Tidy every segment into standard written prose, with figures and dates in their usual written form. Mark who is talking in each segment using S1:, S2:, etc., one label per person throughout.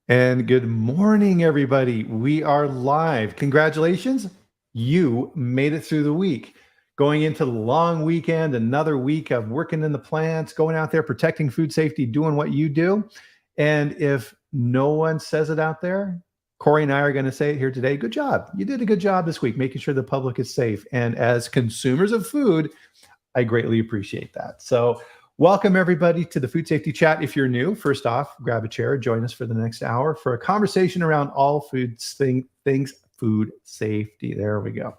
S1: And good morning, everybody. We are live. Congratulations. You made it through the week. Going into the long weekend, another week of working in the plants, going out there, protecting food safety, doing what you do. And if no one says it out there, Cori and I are going to say it here today. Good job. You did a good job this week, making sure the public is safe. And as consumers of food, I greatly appreciate that. So welcome everybody to the Food Safety Chat. If you're new, first off, grab a chair, join us for the next hour for a conversation around all things food safety. There we go.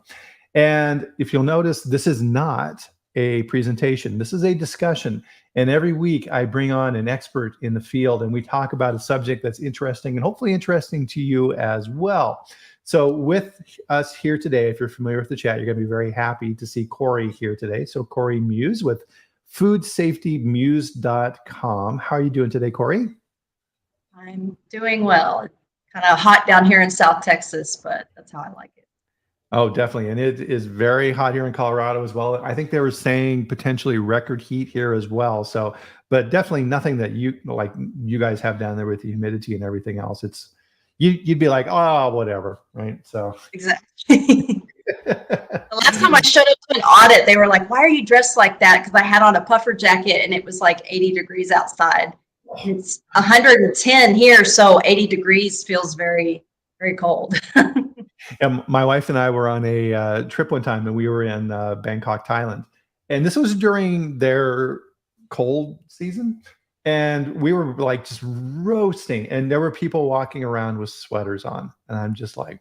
S1: And if you'll notice, this is not a presentation. This is a discussion. And every week I bring on an expert in the field and we talk about a subject that's interesting and hopefully interesting to you as well. So with us here today, if you're familiar with the chat, you're going to be very happy to see Cori here today. So Cori Muse with foodsafetymuse.com. How are you doing today, Cori?
S2: I'm doing well. Kind of hot down here in South Texas, but that's how I like it.
S1: Oh, definitely. And it is very hot here in Colorado as well. I think they were saying potentially record heat here as well. So, but definitely nothing that you guys have down there with the humidity and everything else. It's you'd be like, oh, whatever, right? So
S2: exactly. The last time I showed up to an audit, they were like, why are you dressed like that? Because I had on a puffer jacket and it was like 80 degrees outside. It's 110 here, so 80 degrees feels very, very cold.
S1: And my wife and I were on a trip one time, and we were in Bangkok, Thailand. And this was during their cold season. And we were like just roasting. And there were people walking around with sweaters on. And I'm just like,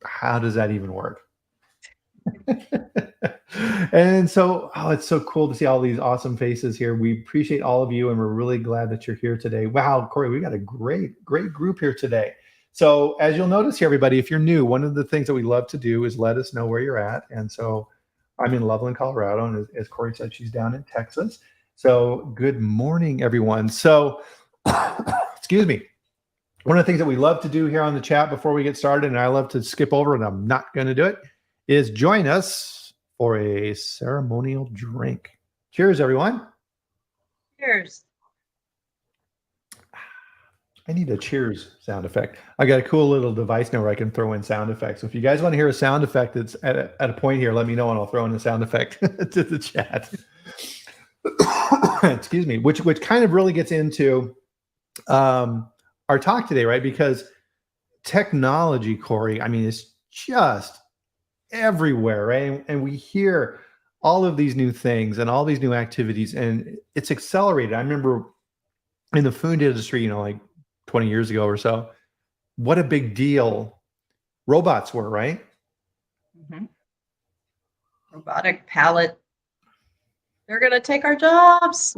S1: how does that even work? And so, it's so cool to see all these awesome faces here. We appreciate all of you, and we're really glad that you're here today. Wow, Cori, we got a great group here today. So as you'll notice here, everybody, if you're new, one of the things that we love to do is let us know where you're at. And so I'm in Loveland, Colorado, and as Cori said, she's down in Texas. So good morning, everyone. So, excuse me. One of the things that we love to do here on the chat before we get started, and I love to skip over, and I'm not going to do it, is join us for a ceremonial drink. Cheers, everyone.
S2: Cheers.
S1: I need a cheers sound effect. I got a cool little device now where I can throw in sound effects. So if you guys want to hear a sound effect that's at a point here, let me know and I'll throw in a sound effect to the chat. Excuse me, which kind of really gets into our talk today, right? Because technology, Cori, I mean, it's just everywhere, right? And we hear all of these new things and all these new activities, and it's accelerated. I remember in the food industry, like 20 years ago or so, what a big deal robots were, right?
S2: Mm-hmm. Robotic pallet. They're going to take our jobs.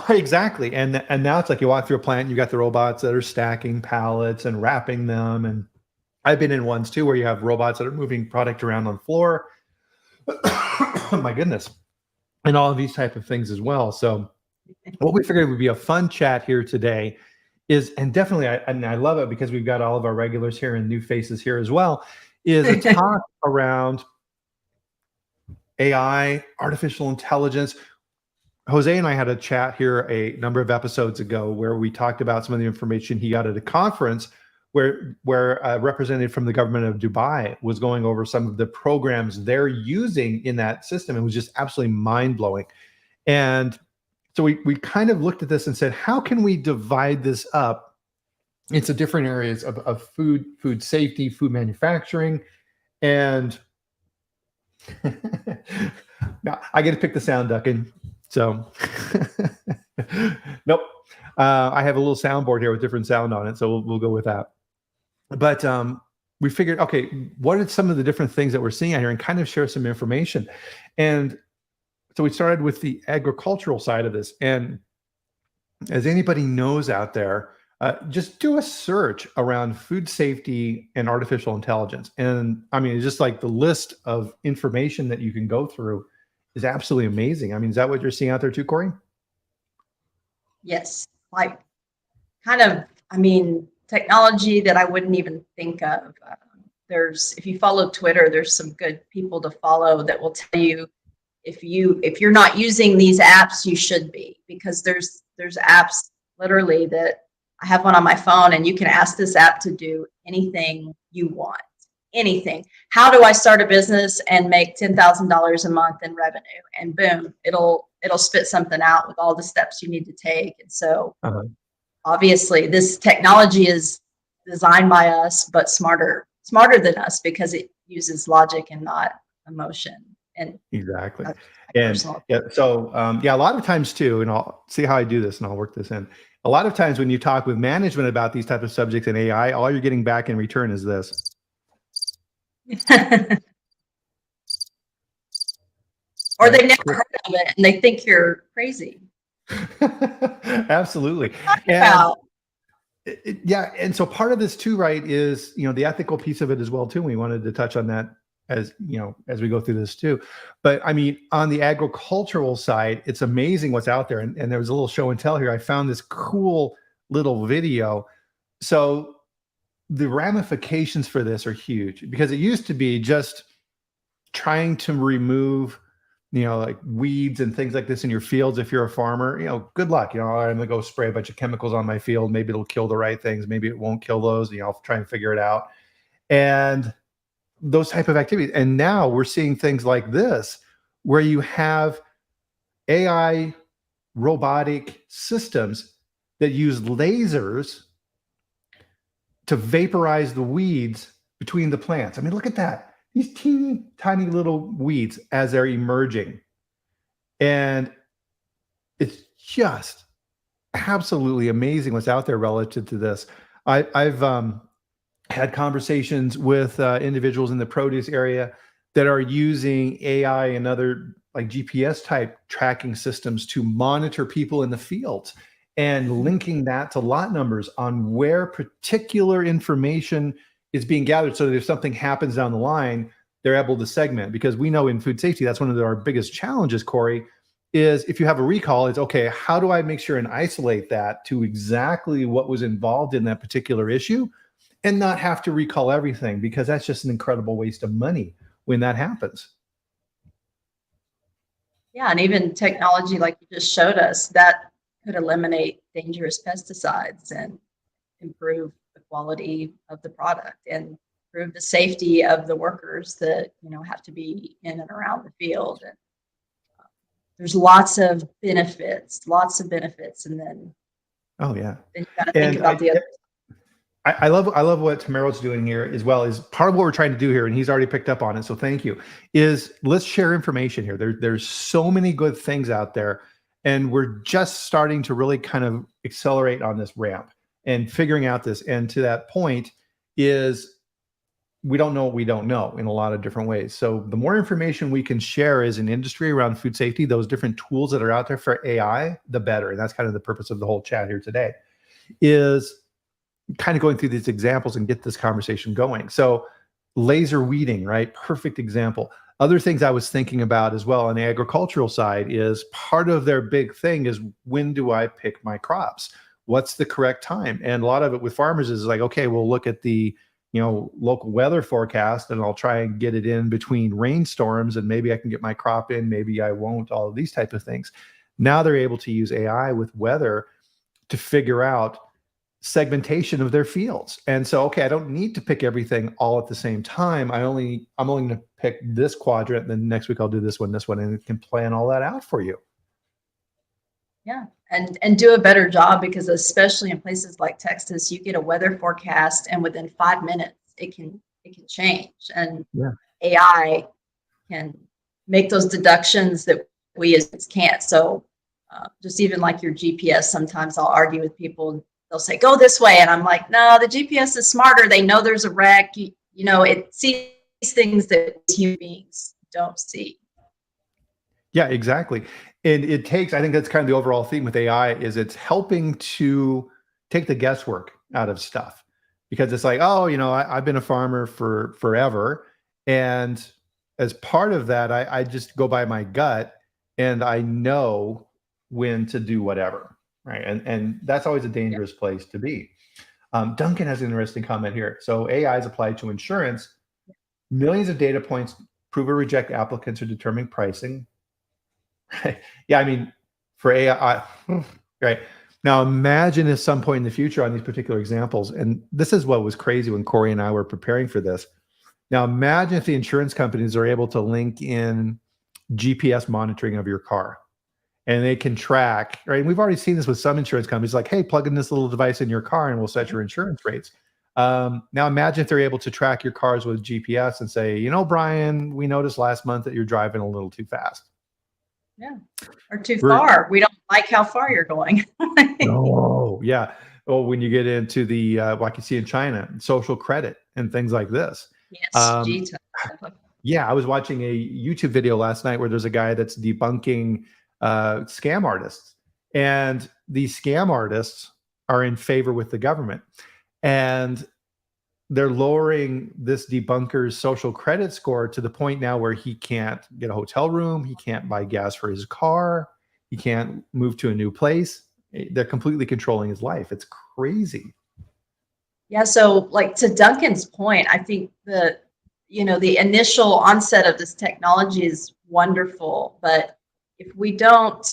S1: Exactly. And now it's like you walk through a plant, you got the robots that are stacking pallets and wrapping them. And I've been in ones too where you have robots that are moving product around on the floor. Oh my goodness. And all of these type of things as well. So what we figured would be a fun chat here today is, and definitely, I love it because we've got all of our regulars here and new faces here as well, is a talk around AI, artificial intelligence. Jose and I had a chat here a number of episodes ago where we talked about some of the information he got at a conference where a representative from the government of Dubai was going over some of the programs they're using in that system. It was just absolutely mind-blowing. And so we kind of looked at this and said, how can we divide this up into different areas of food safety, food manufacturing, and now I get to pick the sound, Duncan. So nope. I have a little soundboard here with different sound on it, so we'll go with that. But we figured, okay, what are some of the different things that we're seeing out here, and kind of share some information. And so we started with the agricultural side of this. And as anybody knows out there, just do a search around food safety and artificial intelligence. And I mean, it's just like the list of information that you can go through is absolutely amazing. I mean, is that what you're seeing out there too, Cori?
S2: Yes. Like kind of, I mean, technology that I wouldn't even think of. If you follow Twitter, there's some good people to follow that will tell you if you're not using these apps, you should be, because there's apps literally that I have one on my phone, and you can ask this app to do anything you want. Anything. How do I start a business and make $10,000 a month in revenue? And boom, it'll spit something out with all the steps you need to take. And so obviously this technology is designed by us, but smarter than us, because it uses logic and not emotion. And
S1: exactly. And yeah, so yeah, a lot of times too, and I'll see how I do this and I'll work this in. A lot of times when you talk with management about these type of subjects in AI, all you're getting back in return is this.
S2: Or they've never heard of it and they think you're crazy.
S1: Absolutely. Yeah, and so part of this too, right, is the ethical piece of it as well too. We wanted to touch on that as as we go through this too. But I mean, on the agricultural side, it's amazing what's out there. And there was a little show and tell here. I found this cool little video. So the ramifications for this are huge, because it used to be just trying to remove like weeds and things like this in your fields. If you're a farmer, good luck. I'm gonna go spray a bunch of chemicals on my field. Maybe it'll kill the right things. Maybe it won't kill those. I'll try and figure it out. And those type of activities. And now we're seeing things like this, where you have AI robotic systems that use lasers to vaporize the weeds between the plants. I mean, look at that. These teeny tiny little weeds as they're emerging. And it's just absolutely amazing what's out there relative to this. I've had conversations with individuals in the produce area that are using AI and other like GPS type tracking systems to monitor people in the field and linking that to lot numbers on where particular information is being gathered, so that if something happens down the line, they're able to segment. Because we know in food safety, that's one of our biggest challenges, Cori, is if you have a recall, it's okay, how do I make sure and isolate that to exactly what was involved in that particular issue and not have to recall everything, because that's just an incredible waste of money when that happens.
S2: Yeah, and even technology like you just showed us, that could eliminate dangerous pesticides and improve the quality of the product and improve the safety of the workers that have to be in and around the field. And there's lots of benefits, and then
S1: then
S2: you got to think about the other.
S1: I love what Tamaro's doing here as well. Is part of what we're trying to do here, and he's already picked up on it, so thank you, is let's share information here. There's so many good things out there, and we're just starting to really kind of accelerate on this ramp and figuring out this. And to that point is, we don't know what we don't know in a lot of different ways. So the more information we can share as an industry around food safety, those different tools that are out there for AI, the better. And that's kind of the purpose of the whole chat here today, is kind of going through these examples and get this conversation going. So laser weeding, right? Perfect example. Other things I was thinking about as well on the agricultural side is part of their big thing is, when do I pick my crops? What's the correct time? And a lot of it with farmers is like, okay, we'll look at the local weather forecast and I'll try and get it in between rainstorms, and maybe I can get my crop in, maybe I won't, all of these type of things. Now they're able to use AI with weather to figure out segmentation of their fields. And so, okay, I don't need to pick everything all at the same time. I'm only going to pick this quadrant, and then next week I'll do this one, and it can plan all that out for you.
S2: Yeah, and do a better job, because especially in places like Texas, you get a weather forecast and within 5 minutes it can change, and AI can make those deductions that we as can't. So just even like your GPS, sometimes I'll argue with people. They'll say, go this way. And I'm like, no, the GPS is smarter. They know there's a wreck. It sees things that human beings don't see.
S1: Yeah, exactly. And it takes, I think that's kind of the overall theme with AI, is it's helping to take the guesswork out of stuff, because it's like, oh, I've been a farmer for forever. And as part of that, I just go by my gut and I know when to do whatever. Right. And that's always a dangerous place to be. Duncan has an interesting comment here. So AI is applied to insurance. Millions of data points prove or reject applicants or determine pricing. Right. Yeah. I mean, for AI, right. Now, imagine at some point in the future on these particular examples, and this is what was crazy when Cori and I were preparing for this. Now, imagine if the insurance companies are able to link in GPS monitoring of your car, and they can track, right? And we've already seen this with some insurance companies, like, hey, plug in this little device in your car and we'll set your insurance rates. Now, imagine if they're able to track your cars with GPS and say, you know, Bryan, we noticed last month that you're driving a little too fast.
S2: Yeah. Or too far. We don't like how far you're going.
S1: Oh, yeah. Well, when you get into the, like you see in China, social credit and things like this.
S2: Yes.
S1: Yeah, I was watching a YouTube video last night where there's a guy that's debunking scam artists. And these scam artists are in favor with the government. And they're lowering this debunker's social credit score to the point now where he can't get a hotel room, he can't buy gas for his car, he can't move to a new place. They're completely controlling his life. It's crazy.
S2: Yeah, so like to Duncan's point, I think the initial onset of this technology is wonderful, but if we don't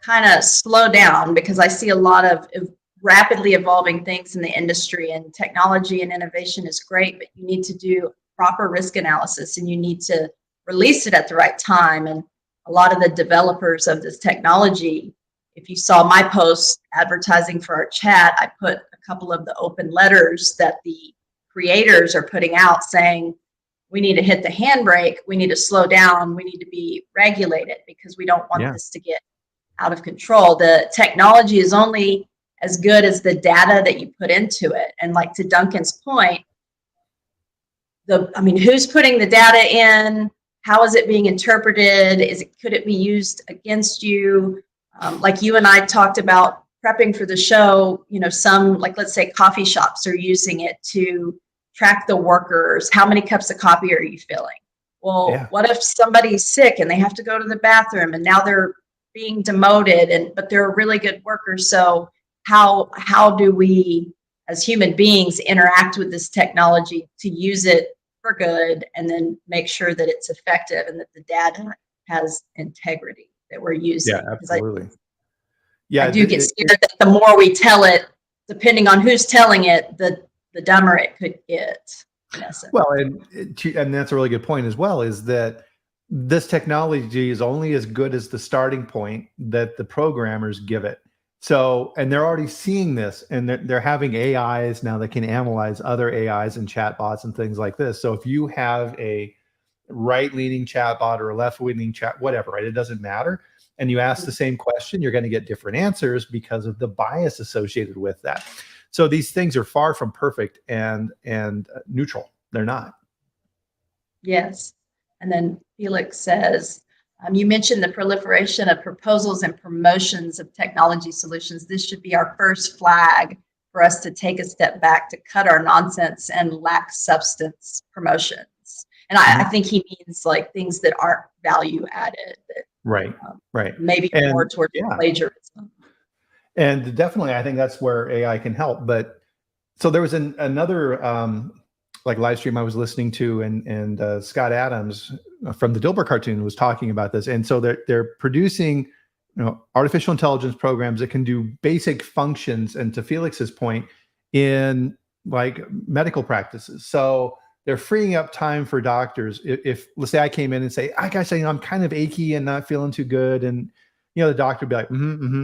S2: kind of slow down, because I see a lot of rapidly evolving things in the industry, and technology and innovation is great, but you need to do proper risk analysis and you need to release it at the right time. And a lot of the developers of this technology, if you saw my post advertising for our chat, I put a couple of the open letters that the creators are putting out saying, we need to hit the handbrake, we need to slow down, we need to be regulated because we don't want this to get out of control. The technology is only as good as the data that you put into it. And like to Duncan's point, who's putting the data in? How is it being interpreted? Could it be used against you? Like you and I talked about prepping for the show, some, like, let's say coffee shops are using it to track the workers. How many cups of coffee are you filling? Well, what if somebody's sick and they have to go to the bathroom and now they're being demoted, but they're a really good worker? So how do we as human beings interact with this technology to use it for good and then make sure that it's effective and that the data has integrity that we're using?
S1: Yeah, absolutely.
S2: I do get scared that the more we tell it, depending on who's telling it, the dumber it could get.
S1: Well, and that's a really good point as well, is that this technology is only as good as the starting point that the programmers give it. So, and they're already seeing this, and they're having AIs now that can analyze other AIs and chatbots and things like this. So if you have a right-leaning chatbot or a left-leaning chat, whatever, right? It doesn't matter. And you ask the same question, you're going to get different answers because of the bias associated with that. So these things are far from perfect and neutral. They're not.
S2: Yes. And then Felix says, you mentioned the proliferation of proposals and promotions of technology solutions. This should be our first flag for us to take a step back to cut our nonsense and lack substance promotions. And I think he means like things that aren't value added. That,
S1: right.
S2: Maybe more towards plagiarism.
S1: And definitely, I think that's where AI can help. But so there was another like live stream I was listening to, and Scott Adams from the Dilbert cartoon was talking about this. And so they're producing, artificial intelligence programs that can do basic functions. And to Felix's point, in like medical practices. So they're freeing up time for doctors. If let's say I came in and say, I gotta say, I'm kind of achy and not feeling too good, and the doctor would be like,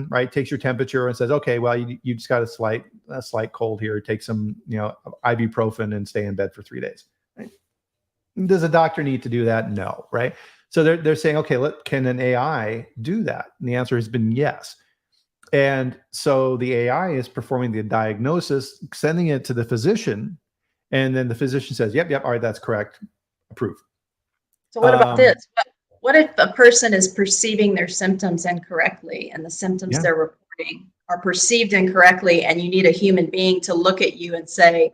S1: right, takes your temperature and says, okay, well, you just got a slight cold here. Take some, ibuprofen and stay in bed for 3 days. Right? Does a doctor need to do that? No, right? So they're saying, okay, can an AI do that? And the answer has been yes. And so the AI is performing the diagnosis, sending it to the physician, and then the physician says, yep, all right, that's correct, approve.
S2: So what about this? What if a person is perceiving their symptoms incorrectly, and the symptoms they're reporting are perceived incorrectly, and you need a human being to look at you and say,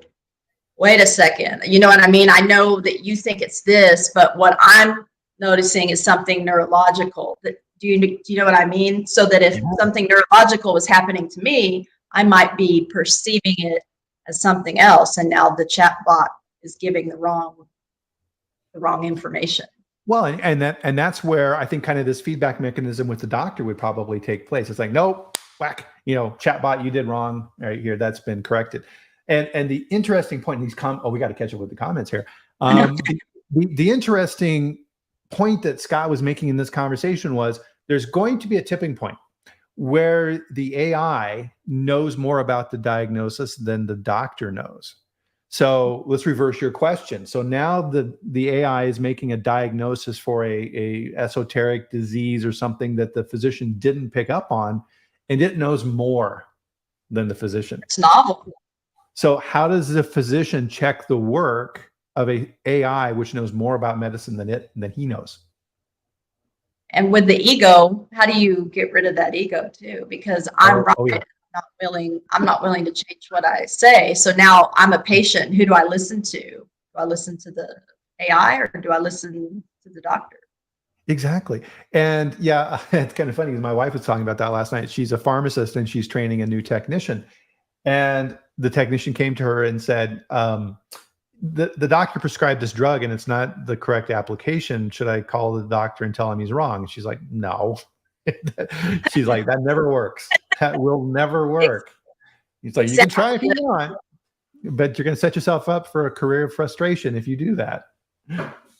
S2: wait a second, you know what I mean? I know that you think it's this, but what I'm noticing is something neurological. Do you know what I mean? So that if something neurological was happening to me, I might be perceiving it as something else, and now the chatbot is giving the wrong information.
S1: Well, and that's where I think kind of this feedback mechanism with the doctor would probably take place. It's like, nope, whack, chatbot, you did wrong right here. That's been corrected. And the interesting point, we got to catch up with the comments here. The interesting point that Scott was making in this conversation was there's going to be a tipping point where the AI knows more about the diagnosis than the doctor knows. So let's reverse your question. So now the AI is making a diagnosis for a esoteric disease or something that the physician didn't pick up on, and it knows more than the physician.
S2: It's novel.
S1: So how does the physician check the work of a AI which knows more about medicine than he knows?
S2: And with the ego, how do you get rid of that ego too? Because I'm right.
S1: Yeah.
S2: I'm not willing to change what I say. So now I'm a patient. Who do I listen to? Do I listen to the AI or do I listen to the doctor?
S1: Exactly. And yeah, it's kind of funny because my wife was talking about that last night. She's a pharmacist and she's training a new technician. And the technician came to her and said, the doctor prescribed this drug and it's not the correct application. Should I call the doctor and tell him he's wrong? And she's like, no. She's like, that never works. That will never work. He's like, you can try if you want, but you're going to set yourself up for a career of frustration if you do that.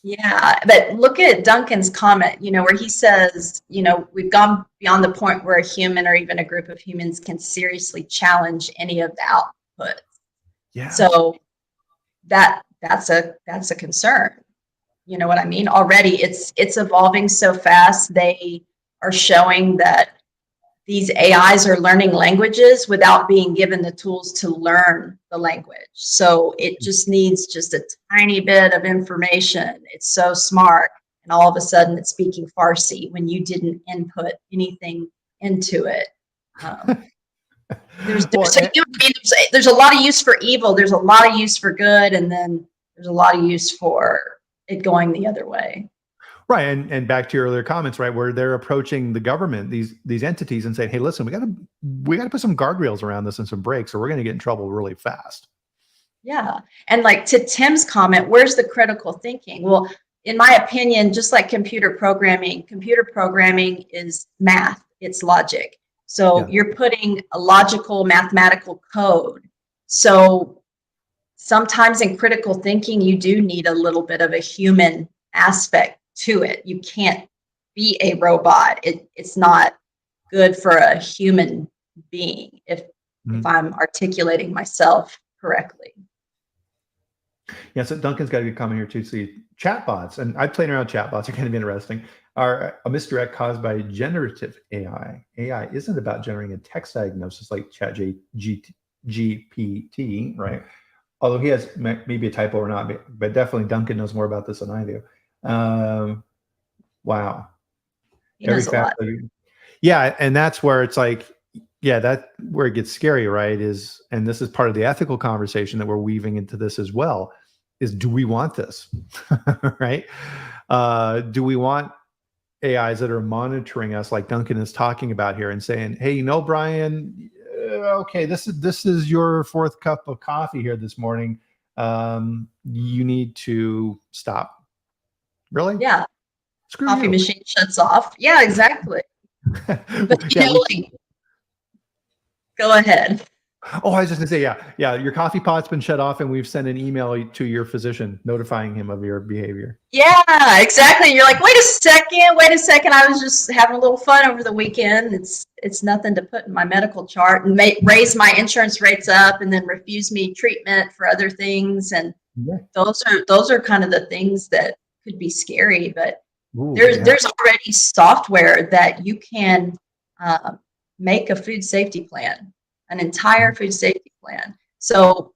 S2: Yeah, but look at Duncan's comment, where he says, we've gone beyond the point where a human or even a group of humans can seriously challenge any of the outputs.
S1: Yeah.
S2: So that's a concern. You know what I mean? Already it's evolving so fast. They are showing that these AIs are learning languages without being given the tools to learn the language. So it just needs just a tiny bit of information. It's so smart. And all of a sudden it's speaking Farsi when you didn't input anything into it. There's a lot of use for evil. There's a lot of use for good. And then there's a lot of use for it going the other way.
S1: Right. And back to your earlier comments, right, where they're approaching the government, these entities and saying, hey, listen, we gotta put some guardrails around this and some brakes or we're gonna get in trouble really fast.
S2: Yeah. And like to Tim's comment, where's the critical thinking? Well, in my opinion, just like computer programming is math, it's logic. So you're putting a logical mathematical code. So sometimes in critical thinking, you do need a little bit of a human aspect to it. You can't be a robot. It's not good for a human being if I'm articulating myself correctly.
S1: Yeah, so Duncan's got a good comment here too. See, chatbots, and I've played around with chatbots, are kind of interesting, are a misdirect caused by generative AI. AI isn't about generating a text diagnosis like GPT, right? Although he has maybe a typo or not, but definitely Duncan knows more about this than I do. Wow.
S2: He knows a lot.
S1: Yeah, and that's where it's like, that's where it gets scary, right? And this is part of the ethical conversation that we're weaving into this as well, is do we want this? Right? Do we want AIs that are monitoring us like Duncan is talking about here and saying, hey, Bryan, okay, this is your fourth cup of coffee here this morning. You need to stop. Really?
S2: Yeah.
S1: Screw
S2: Coffee
S1: you.
S2: machine shuts off. Yeah, exactly. But go ahead.
S1: Oh, I was just gonna say, yeah. Your coffee pot's been shut off, and we've sent an email to your physician notifying him of your behavior.
S2: Yeah, exactly. You're like, wait a second. I was just having a little fun over the weekend. It's nothing to put in my medical chart and raise my insurance rates up, and then refuse me treatment for other things. And those are kind of the things that could be scary. But there's already software that you can make a food safety plan. An entire food safety plan. So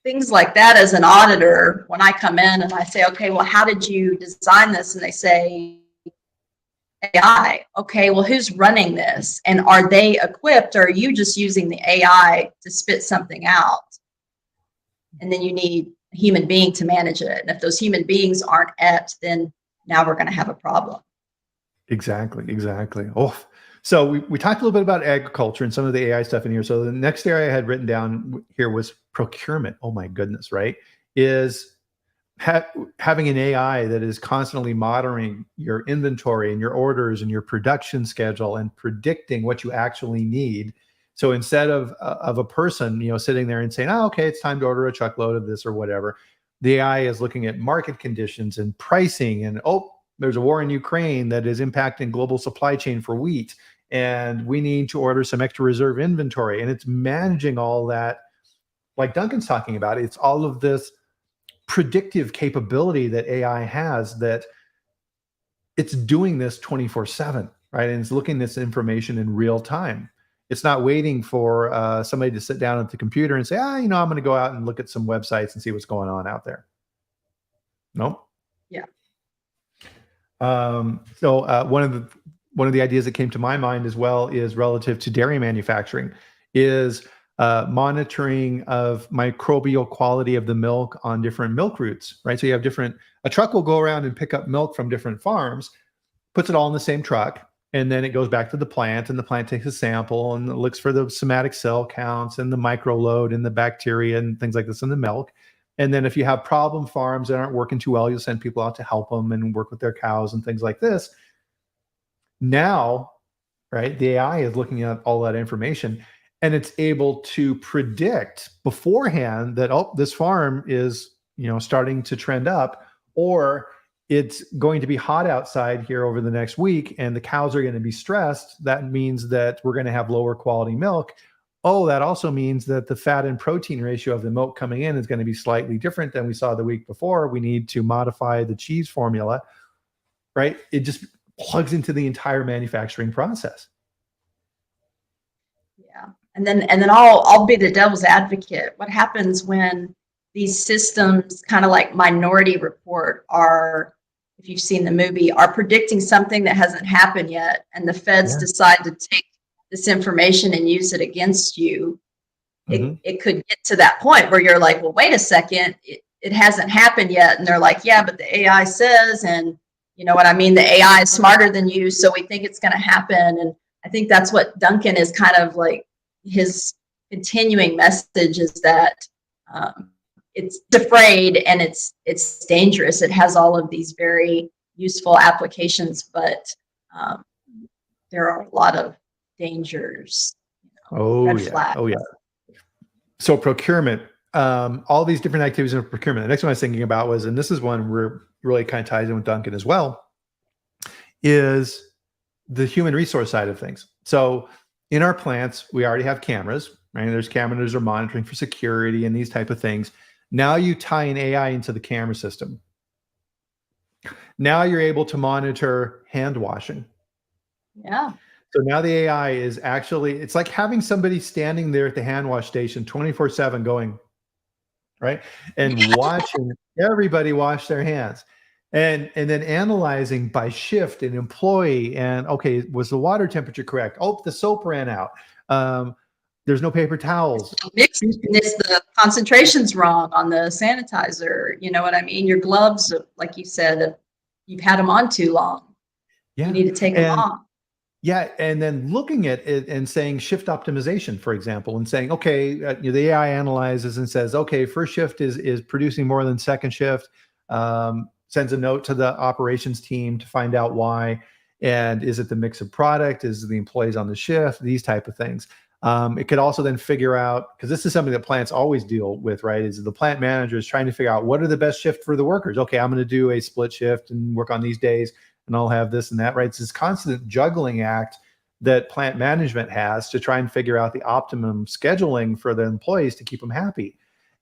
S2: things like that, as an auditor, when I come in and I say, okay, well, how did you design this? And they say AI. Okay, well, who's running this? And are they equipped, or are you just using the AI to spit something out? And then you need a human being to manage it. And if those human beings aren't apt, then now we're going to have a problem.
S1: Exactly. Oh, so we talked a little bit about agriculture and some of the AI stuff in here. So the next area I had written down here was procurement. Oh my goodness, right? having an AI that is constantly monitoring your inventory and your orders and your production schedule and predicting what you actually need. So instead of a person, sitting there and saying, "Oh, okay, it's time to order a truckload of this or whatever," the AI is looking at market conditions and pricing, and there's a war in Ukraine that is impacting global supply chain for wheat, and we need to order some extra reserve inventory, and it's managing all that, like Duncan's talking about. It's all of this predictive capability that AI has, that it's doing this 24/7, right? And it's looking at this information in real time. It's not waiting for somebody to sit down at the computer and say, I'm going to go out and look at some websites and see what's going on out there. Nope.
S2: Yeah.
S1: So one of the ideas that came to my mind as well is relative to dairy manufacturing, is monitoring of microbial quality of the milk on different milk routes, right? So you have a truck will go around and pick up milk from different farms, puts it all in the same truck, and then it goes back to the plant, and the plant takes a sample and looks for the somatic cell counts and the micro load and the bacteria and things like this in the milk. And then if you have problem farms that aren't working too well, you'll send people out to help them and work with their cows and things like this. Now, right, the AI is looking at all that information, and it's able to predict beforehand that, this farm is, starting to trend up, or it's going to be hot outside here over the next week and the cows are going to be stressed. That means that we're going to have lower quality milk. That also means that the fat and protein ratio of the milk coming in is going to be slightly different than we saw the week before. We need to modify the cheese formula, right? It just plugs into the entire manufacturing process.
S2: Yeah. And then I'll be the devil's advocate. What happens when these systems, kind of like Minority Report, if you've seen the movie, are predicting something that hasn't happened yet, and the feds decide to take this information and use it against you?
S1: Mm-hmm.
S2: It could get to that point where you're like, well, wait a second, it hasn't happened yet. And they're like, yeah, but the AI says, and you know what I mean? The AI is smarter than you, so we think it's going to happen. And I think that's what Duncan is kind of like, his continuing message is that it's afraid and it's dangerous. It has all of these very useful applications, but there are a lot of dangers. Red flags.
S1: Oh yeah. So procurement, all these different activities of procurement. The next one I was thinking about was, and this is one where really kind of ties in with Duncan as well, is the human resource side of things. So in our plants, we already have cameras, right? There's cameras that are monitoring for security and these type of things. Now you tie an AI into the camera system. Now you're able to monitor hand washing.
S2: Yeah.
S1: So now the AI is actually, it's like having somebody standing there at the hand wash station 24/7 going, right? And watching everybody wash their hands. And then analyzing by shift and employee, and okay, was the water temperature correct? The soap ran out. There's no paper towels.
S2: The concentration's wrong on the sanitizer. You know what I mean? Your gloves, like you said, you've had them on too long.
S1: Yeah.
S2: You need to take them off.
S1: Yeah, and then looking at it and saying shift optimization, for example, and saying, okay, the AI analyzes and says, okay, first shift is producing more than second shift. Sends a note to the operations team to find out why, and is it the mix of product? Is it the employees on the shift? These type of things. It could also then figure out, because this is something that plants always deal with, right? Is the plant manager is trying to figure out what are the best shift for the workers. Okay, I'm going to do a split shift and work on these days, and I'll have this and that, right? It's this constant juggling act that plant management has to try and figure out the optimum scheduling for the employees to keep them happy.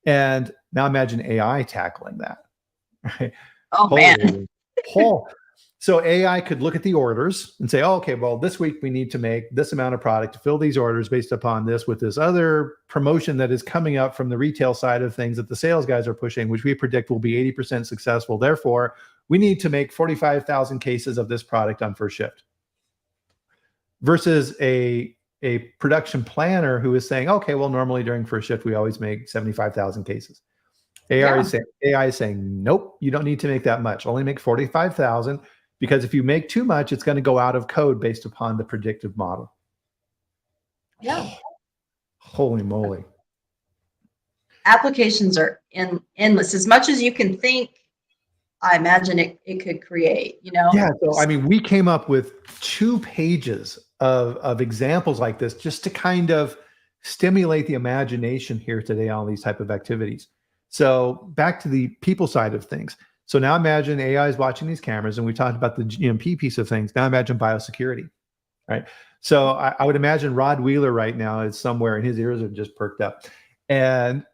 S1: And now imagine AI tackling that, right?
S2: Oh, man.
S1: So AI could look at the orders and say, okay, well, this week we need to make this amount of product to fill these orders based upon this, with this other promotion that is coming up from the retail side of things that the sales guys are pushing, which we predict will be 80% successful. Therefore, we need to make 45,000 cases of this product on first shift. Versus a production planner who is saying, okay, well, normally during first shift, we always make 75,000 cases. AI is saying, nope, you don't need to make that much. Only make 45,000, because if you make too much, it's going to go out of code based upon the predictive model.
S2: Yeah.
S1: Holy moly.
S2: Applications are endless. As much as you can think I imagine it could create, you know?
S1: Yeah. So, I mean, we came up with 2 pages of examples like this just to kind of stimulate the imagination here today on these type of activities. So back to the people side of things. So now imagine AI is watching these cameras, and we talked about the GMP piece of things. Now imagine biosecurity, right? So I would imagine Rod Wheeler right now is somewhere and his ears are just perked up. And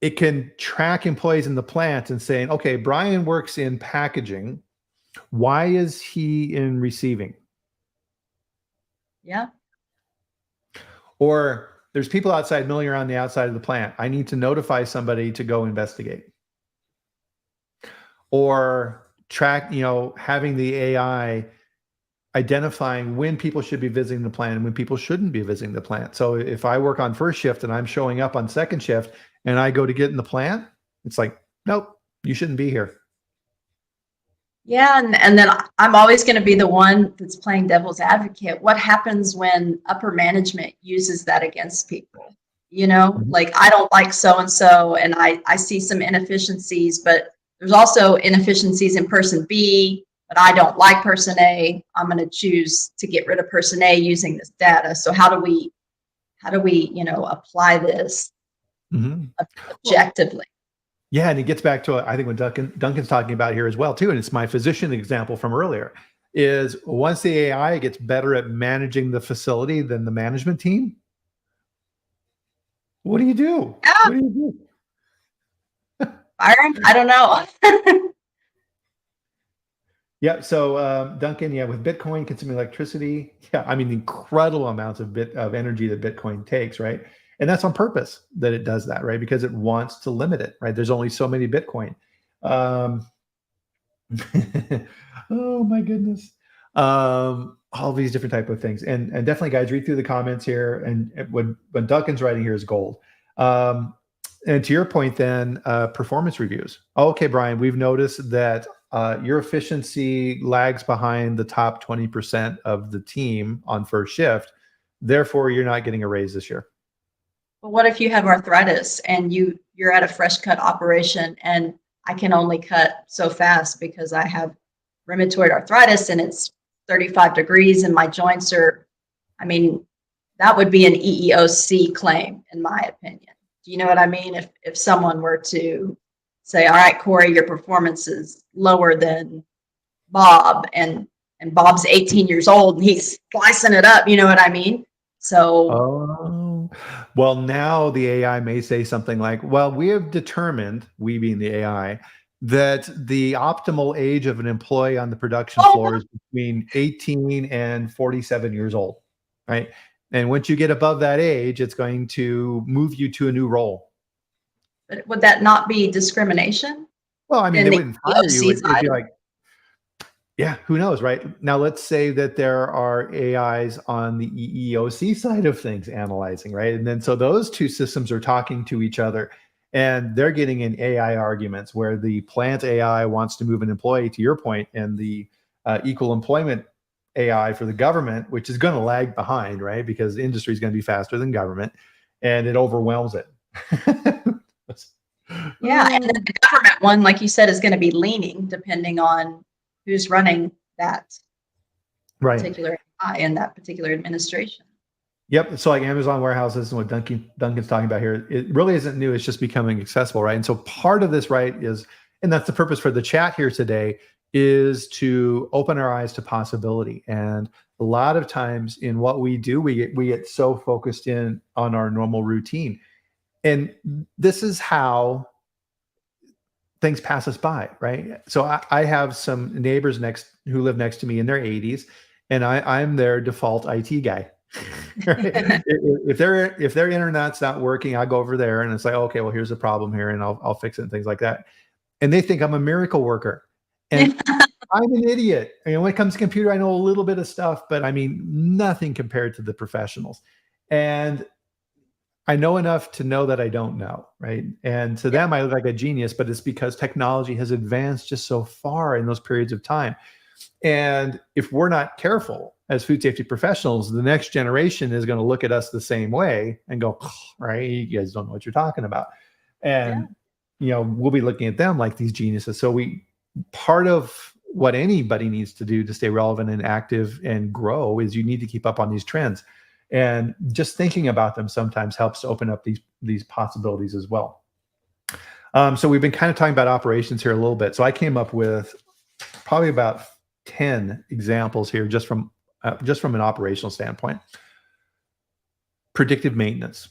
S1: it can track employees in the plant and saying, okay, Bryan works in packaging. Why is he in receiving?
S2: Yeah.
S1: Or there's people outside milling around the outside of the plant. I need to notify somebody to go investigate. Or track, having the AI identifying when people should be visiting the plant and when people shouldn't be visiting the plant. So if I work on first shift and I'm showing up on second shift and I go to get in the plant, it's like, nope, you shouldn't be here.
S2: Yeah, and then I'm always going to be the one that's playing devil's advocate. What happens when upper management uses that against people? Like I don't like so and so, and I see some inefficiencies, but there's also inefficiencies in person B, but I don't like person A. I'm going to choose to get rid of person A using this data. So how do we apply this objectively?
S1: Yeah, and it gets back to I think what Duncan's talking about here as well too, and it's my physician example from earlier, is once the AI gets better at managing the facility than the management team, what do you do?
S2: Yeah.
S1: What do you
S2: do? Byron, I don't know.
S1: Yeah, so Duncan, with Bitcoin consuming electricity, I mean, incredible amounts of energy that Bitcoin takes, right? And that's on purpose that it does that, right? Because it wants to limit it, right? There's only so many Bitcoin. Oh my goodness. All these different type of things. And definitely, guys, read through the comments here. And when Duncan's writing here is gold. And to your point then, performance reviews. Okay, Bryan, we've noticed that your efficiency lags behind the top 20% of the team on first shift. Therefore, you're not getting a raise this year.
S2: But what if you have arthritis and you're at a fresh cut operation and I can only cut so fast because I have rheumatoid arthritis and it's 35 degrees and my joints are, that would be an EEOC claim in my opinion. Do you know what I mean? If someone were to say, all right, Cori, your performance is lower than Bob and Bob's 18 years old and he's slicing it up, you know what I mean? So,
S1: well, now the AI may say something like, well, we have determined, we being the AI, that the optimal age of an employee on the production floor is between 18 and 47 years old, right? And once you get above that age, it's going to move you to a new role.
S2: But would that not be discrimination?
S1: Well, I mean, they wouldn't fire you. It'd be like, yeah, who knows, right? Now, let's say that there are AIs on the EEOC side of things analyzing, right? And then so those two systems are talking to each other and they're getting in AI arguments where the plant AI wants to move an employee, to your point, and the equal employment AI for the government, which is going to lag behind, right? Because the industry is going to be faster than government and it overwhelms it.
S2: Yeah, and then the government one, like you said, is going to be leaning depending on who's running that particular AI in that particular administration.
S1: Yep. So like Amazon warehouses and what Duncan's talking about here, it really isn't new. It's just becoming accessible, right? And so part of this, right, is, and that's the purpose for the chat here today, is to open our eyes to possibility. And a lot of times in what we do, we get so focused in on our normal routine. And this is how things pass us by, right? So I have some neighbors who live next to me in their 80s, and I'm their default IT guy. if their internet's not working, I go over there and it's like, okay, well, here's the problem here, and I'll fix it and things like that. And they think I'm a miracle worker, and I'm an idiot. I mean, when it comes to computer, I know a little bit of stuff, but I mean, nothing compared to the professionals. And I know enough to know that I don't know, right? And to them, I look like a genius, but it's because technology has advanced just so far in those periods of time. And if we're not careful as food safety professionals, the next generation is going to look at us the same way and go, right, you guys don't know what you're talking about. And, we'll be looking at them like these geniuses. So we part of what anybody needs to do to stay relevant and active and grow is you need to keep up on these trends. And just thinking about them sometimes helps to open up these possibilities as well. So we've been kind of talking about operations here a little bit. So I came up with probably about 10 examples here just from an operational standpoint. Predictive maintenance,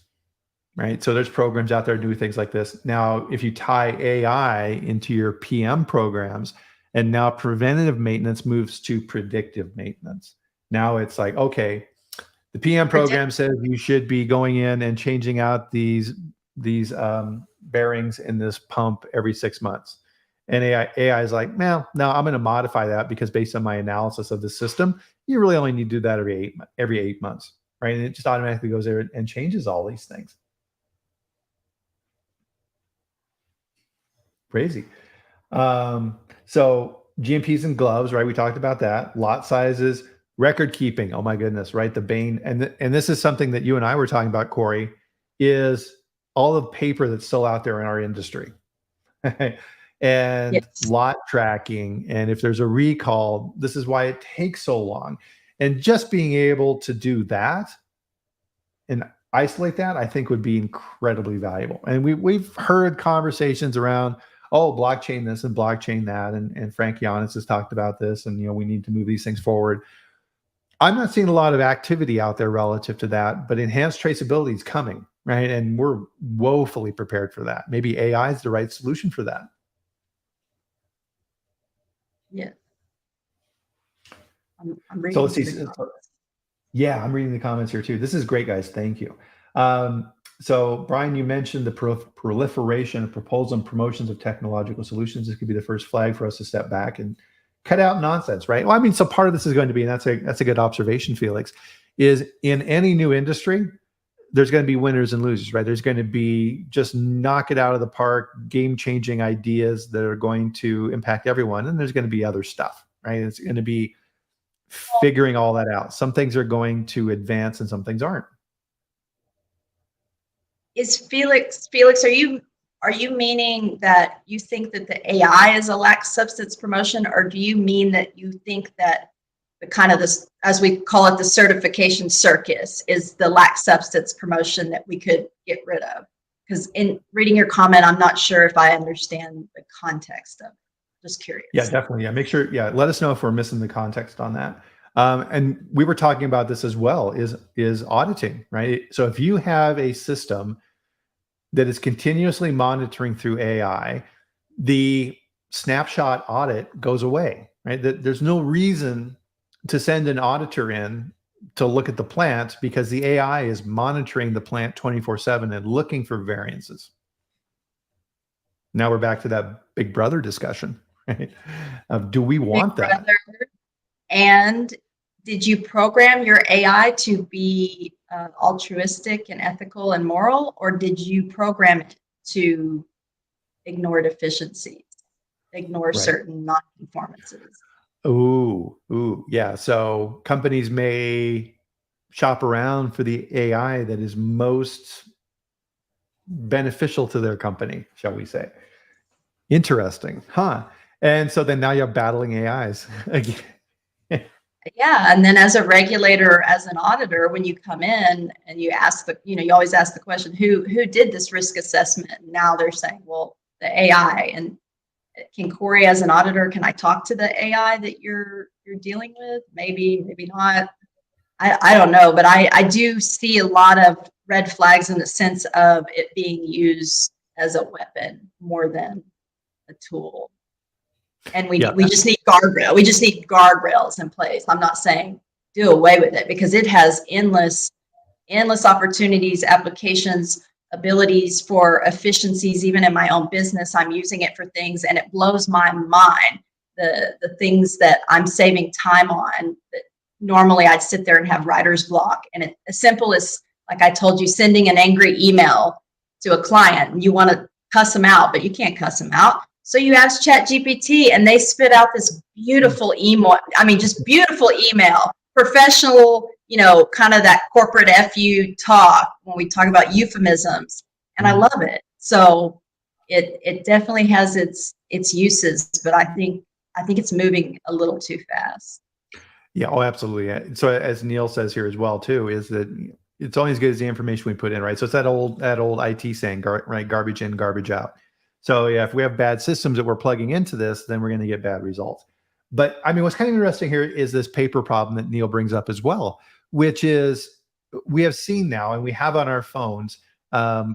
S1: right? So there's programs out there do things like this. Now, if you tie AI into your PM programs, and now preventative maintenance moves to predictive maintenance. Now it's like, okay, the PM program says you should be going in and changing out these bearings in this pump every 6 months. And AI is like, no, I'm going to modify that because based on my analysis of the system, you really only need to do that every 8 months, right? And it just automatically goes there and changes all these things. Crazy. So GMPs and gloves, right? We talked about that. Lot sizes, record keeping. Oh my goodness, right? The bane. And this is something that you and I were talking about, Cori, is all the paper that's still out there in our industry. And
S2: Yes.
S1: lot tracking. And if there's a recall, this is why it takes so long. And just being able to do that and isolate that, I think would be incredibly valuable. And we've heard conversations around, oh, blockchain this and blockchain that. And Frank Giannis has talked about this. And, we need to move these things forward. I'm not seeing a lot of activity out there relative to that, but enhanced traceability is coming, right? And we're woefully prepared for that. Maybe AI is the right solution for that.
S2: Yeah. I'm reading.
S1: So let's see. Yeah, I'm reading the comments here too. This is great, guys. Thank you. So Bryan, you mentioned the proliferation of proposals and promotions of technological solutions. This could be the first flag for us to step back and cut out nonsense, right? Well, I mean, so part of this is going to be, and that's a good observation, Felix, is in any new industry, there's going to be winners and losers, right? There's going to be just knock it out of the park, game-changing ideas that are going to impact everyone. And there's going to be other stuff, right? It's going to be figuring all that out. Some things are going to advance and some things aren't.
S2: Is Felix, are you meaning that you think that the AI is a lack substance promotion, or do you mean that you think that the kind of this, as we call it, the certification circus is the lack substance promotion that we could get rid of? Because in reading your comment, I'm not sure if I understand the context of it. Just curious.
S1: Yeah, definitely. Yeah, make sure. Yeah, let us know if we're missing the context on that. And we were talking about this as well. Is auditing, right? So if you have a system that is continuously monitoring through AI, the snapshot audit goes away, right? There's no reason to send an auditor in to look at the plant because the AI is monitoring the plant 24/7 and looking for variances. Now we're back to that big brother discussion, right? Do we want that?
S2: And did you program your AI to be altruistic and ethical and moral, or did you program it to ignore deficiencies, ignore certain non-conformances?
S1: Ooh, yeah. So companies may shop around for the AI that is most beneficial to their company, shall we say. Interesting, huh? And so then now you're battling AIs again.
S2: Yeah, and then as a regulator, as an auditor, when you come in and you ask you always ask the question, who did this risk assessment? Now they're saying, well, the AI. And can Cori, as an auditor, can I talk to the AI that you're dealing with? Maybe not. I don't know, but I do see a lot of red flags in the sense of it being used as a weapon more than a tool. And we just need guardrail. We just need guardrails in place. I'm not saying do away with it because it has endless opportunities, applications, abilities for efficiencies. Even in my own business, I'm using it for things, and it blows my mind the things that I'm saving time on. That normally I'd sit there and have writer's block. And it's as simple as, like I told you, sending an angry email to a client, and you want to cuss them out, but you can't cuss them out. So you ask ChatGPT and they spit out this beautiful email. I mean, just beautiful email, professional, kind of that corporate FU talk when we talk about euphemisms. And I love it. So it definitely has its uses, but I think it's moving a little too fast.
S1: Yeah, oh, absolutely. So as Neil says here as well too, is that it's only as good as the information we put in, right? So it's that old IT saying, right? Garbage in, garbage out. So yeah, if we have bad systems that we're plugging into this, then we're going to get bad results. But I mean, what's kind of interesting here is this paper problem that Neil brings up as well, which is we have seen now, and we have on our phones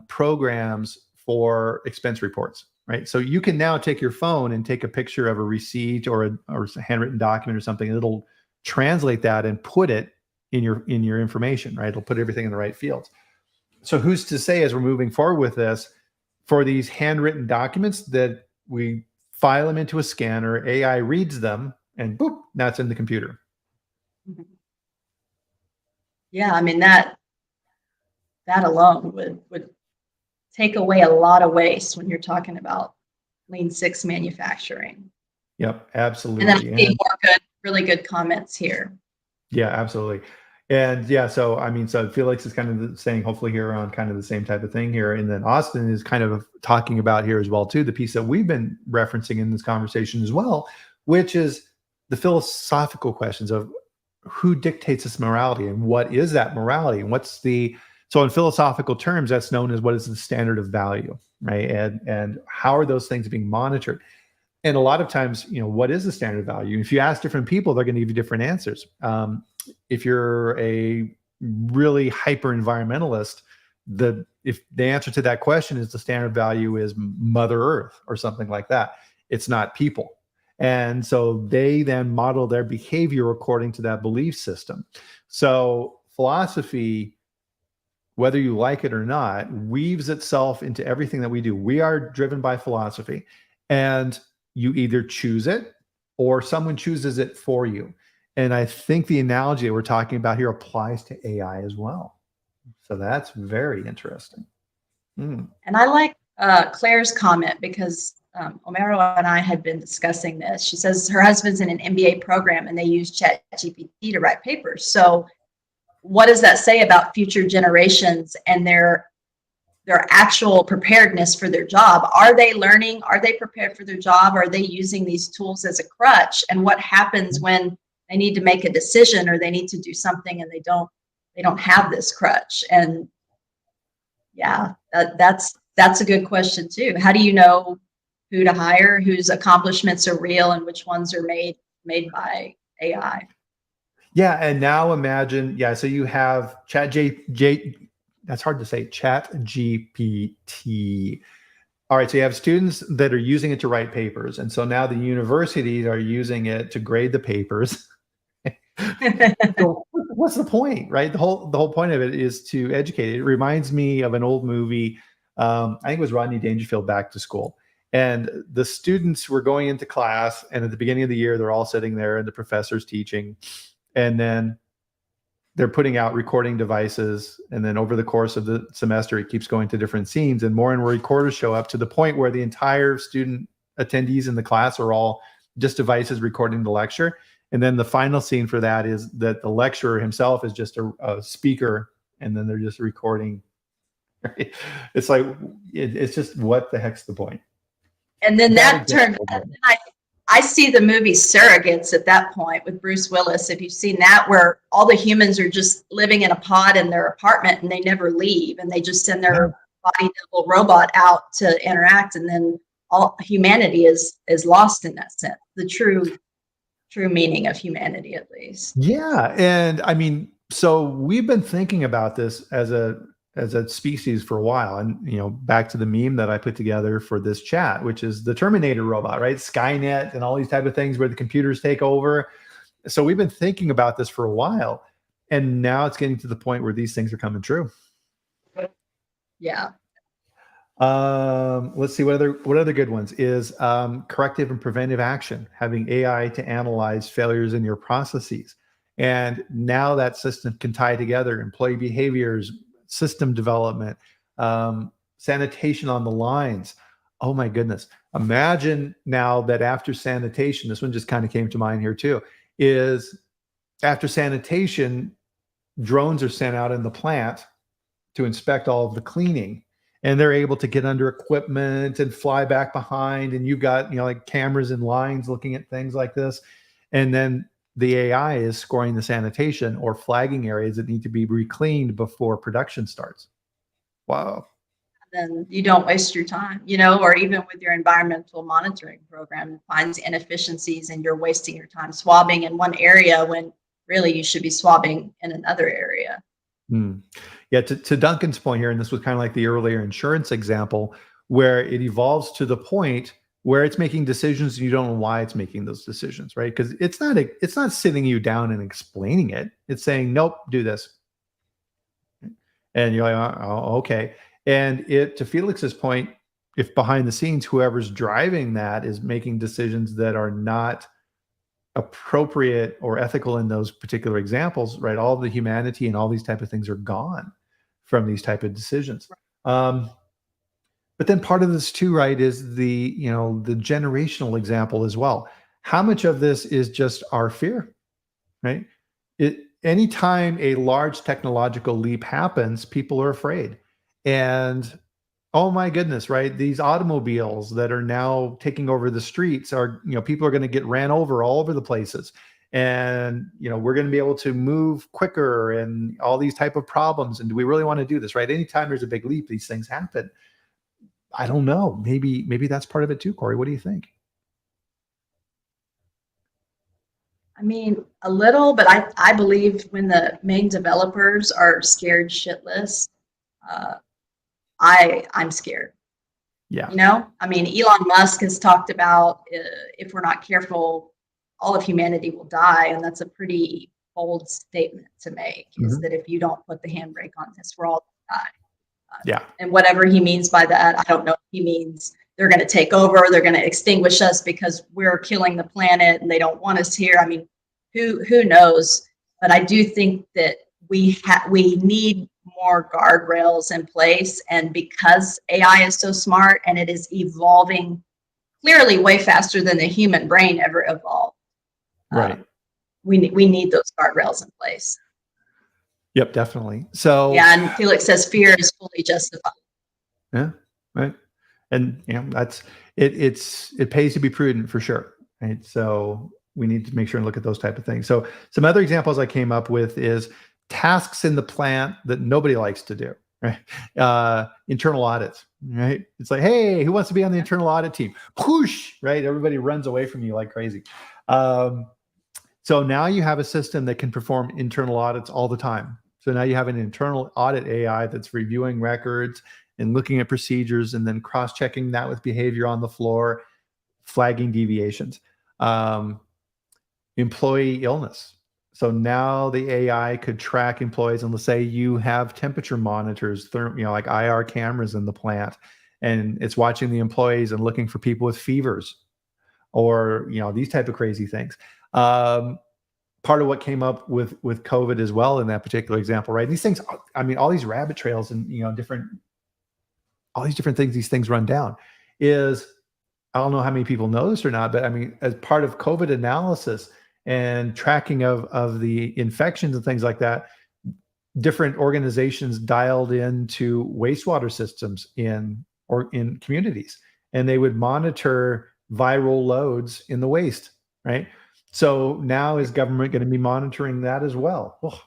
S1: programs for expense reports, right? So you can now take your phone and take a picture of a receipt or a handwritten document or something, and it'll translate that and put it in your information, right? It'll put everything in the right fields. So who's to say, as we're moving forward with this, for these handwritten documents, that we file them into a scanner, AI reads them, and boop, now it's in the computer.
S2: Yeah, I mean that alone would take away a lot of waste when you're talking about Lean Six manufacturing.
S1: Yep, absolutely.
S2: And then I'm seeing more really good comments here.
S1: Yeah, absolutely. And yeah, so I mean, so Felix is kind of saying, hopefully here on kind of the same type of thing here. And then Austin is kind of talking about here as well, too, the piece that we've been referencing in this conversation as well, which is the philosophical questions of who dictates this morality and what is that morality and so in philosophical terms, that's known as what is the standard of value, right? And how are those things being monitored? And a lot of times, what is the standard of value? If you ask different people, they're going to give you different answers. If you're a really hyper environmentalist, if the answer to that question is the standard value is Mother Earth or something like that, it's not people. And so they then model their behavior according to that belief system. So philosophy, whether you like it or not, weaves itself into everything that we do. We are driven by philosophy, and you either choose it or someone chooses it for you. And I think the analogy that we're talking about here applies to AI as well. So that's very interesting.
S2: And I like Claire's comment because Omero and I had been discussing this. She says her husband's in an MBA program and they use ChatGPT to write papers. So what does that say about future generations and their actual preparedness for their job? Are they learning? Are they prepared for their job? Are they using these tools as a crutch? And what happens when they need to make a decision or they need to do something and they don't have this crutch? And yeah, that's a good question too. How do you know who to hire, whose accomplishments are real and which ones are made by AI?
S1: Yeah, and now imagine, so you have that's hard to say, ChatGPT. All right, so you have students that are using it to write papers, and so now the universities are using it to grade the papers. So what's the point, right? The whole point of it is to educate. It reminds me of an old movie. I think it was Rodney Dangerfield, Back to School. And the students were going into class, and at the beginning of the year, they're all sitting there, and the professor's teaching, and then they're putting out recording devices. And then over the course of the semester, it keeps going to different scenes, and more recorders show up to the point where the entire student attendees in the class are all just devices recording the lecture. And then the final scene for that is that the lecturer himself is just a speaker, and then they're just recording. Right? It's like, it's just, what the heck's the point?
S2: And then that turned, I see the movie Surrogates at that point with Bruce Willis, if you've seen that, where all the humans are just living in a pod in their apartment and they never leave, and they just send their body double robot out to interact, and then all humanity is lost in that sense. The true meaning of humanity, at least.
S1: Yeah. And I mean, so we've been thinking about this as a species for a while. And, back to the meme that I put together for this chat, which is the Terminator robot, right? Skynet and all these type of things where the computers take over. So we've been thinking about this for a while, and now it's getting to the point where these things are coming true.
S2: Yeah.
S1: Let's see, what other good ones is corrective and preventive action, having AI to analyze failures in your processes. And now that system can tie together employee behaviors, system development, sanitation on the lines. Oh my goodness. Imagine now that after sanitation, this one just kind of came to mind here too, is after sanitation, drones are sent out in the plant to inspect all of the cleaning. and they're able to get under equipment and fly back behind, and you've got, you know, like cameras and lines looking at things like this. And then the AI is scoring the sanitation or flagging areas that need to be recleaned before production starts. Wow.
S2: Then you don't waste your time, you know, or even with your environmental monitoring program, it finds inefficiencies and you're wasting your time swabbing in one area when really you should be swabbing in another area.
S1: Yeah, to Duncan's point here, and this was kind of like the earlier insurance example, where it evolves to the point where it's making decisions and you don't know why it's making those decisions, right? Because it's not sitting you down and explaining it. It's saying, nope, do this. And you're like, oh, okay. And it, to Felix's point, if behind the scenes, whoever's driving that is making decisions that are not appropriate or ethical in those particular examples, right? All the humanity and all these type of things are gone from these type of decisions. But then part of this too, right, is the, you know, the generational example as well. How much of this is just our fear, right? Anytime a large technological leap happens, people are afraid. And oh my goodness, right? These automobiles that are now taking over the streets are, you know, people are going to get ran over all over the places. And, you know, we're going to be able to move quicker and all these type of problems. And do we really want to do this, right? Anytime there's a big leap, these things happen. I don't know. Maybe that's part of it too, Cori. What do you think?
S2: I mean, a little, but I believe when the main developers are scared shitless, I'm scared.
S1: Yeah.
S2: You know, I mean, Elon Musk has talked about if we're not careful, all of humanity will die. And that's a pretty bold statement to make, is that if you don't put the handbrake on this, we're all going to die.
S1: Yeah.
S2: And whatever he means by that, I don't know if he means they're going to take over, they're going to extinguish us because we're killing the planet and they don't want us here. I mean, who knows? But I do think that we need more guardrails in place. And because AI is so smart and it is evolving clearly way faster than the human brain ever evolved,
S1: right?
S2: We need those guardrails in place.
S1: Yep, definitely. So
S2: yeah, and Felix says fear is fully justified.
S1: Yeah, right. And you know, that's it. It pays to be prudent for sure, right? So we need to make sure and look at those type of things. So some other examples I came up with is tasks in the plant that nobody likes to do, right? Internal audits, right? It's like, hey, who wants to be on the internal audit team? Whoosh, right? Everybody runs away from you like crazy. So now you have a system that can perform internal audits all the time. So now you have an internal audit AI that's reviewing records and looking at procedures and then cross-checking that with behavior on the floor, flagging deviations. Employee illness. So now the AI could track employees, and let's say you have temperature monitors, you know, like IR cameras in the plant, and it's watching the employees and looking for people with fevers or, you know, these type of crazy things. Part of what came up with COVID as well in that particular example, right? These things, I mean, all these rabbit trails and, you know, all these different things, these things run down is, I don't know how many people know this or not, but I mean, as part of COVID analysis and tracking of the infections and things like that, different organizations dialed into wastewater systems in communities, and they would monitor viral loads in the waste, right? So now is government going to be monitoring that as well? Oh,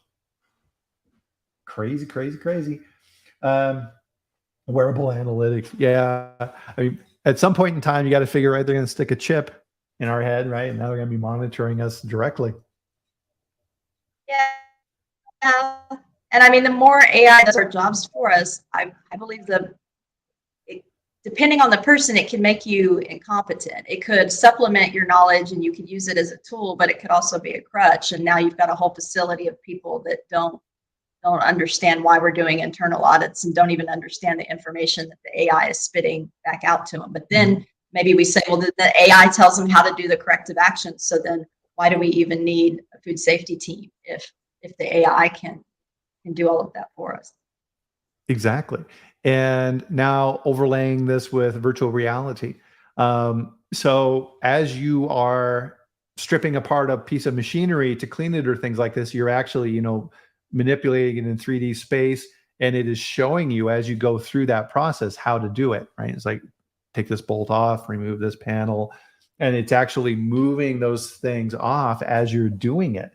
S1: crazy, crazy, crazy. Wearable analytics. Yeah. I mean, at some point in time, you got to figure out they're going to stick a chip in our head, right? And now they're going to be monitoring us directly.
S2: Yeah. And I mean, the more AI does our jobs for us, I believe depending on the person, it can make you incompetent. It could supplement your knowledge and you could use it as a tool, but it could also be a crutch. And now you've got a whole facility of people that don't understand why we're doing internal audits and don't even understand the information that the AI is spitting back out to them. But then maybe we say, well, the AI tells them how to do the corrective actions. So then why do we even need a food safety team if the AI can do all of that for us?
S1: Exactly. And now overlaying this with virtual reality. So as you are stripping apart a piece of machinery to clean it or things like this, you're actually, you know, manipulating it in 3D space And it is showing you as you go through that process how to do it, right? It's like, take this bolt off, remove this panel. And it's actually moving those things off as you're doing it.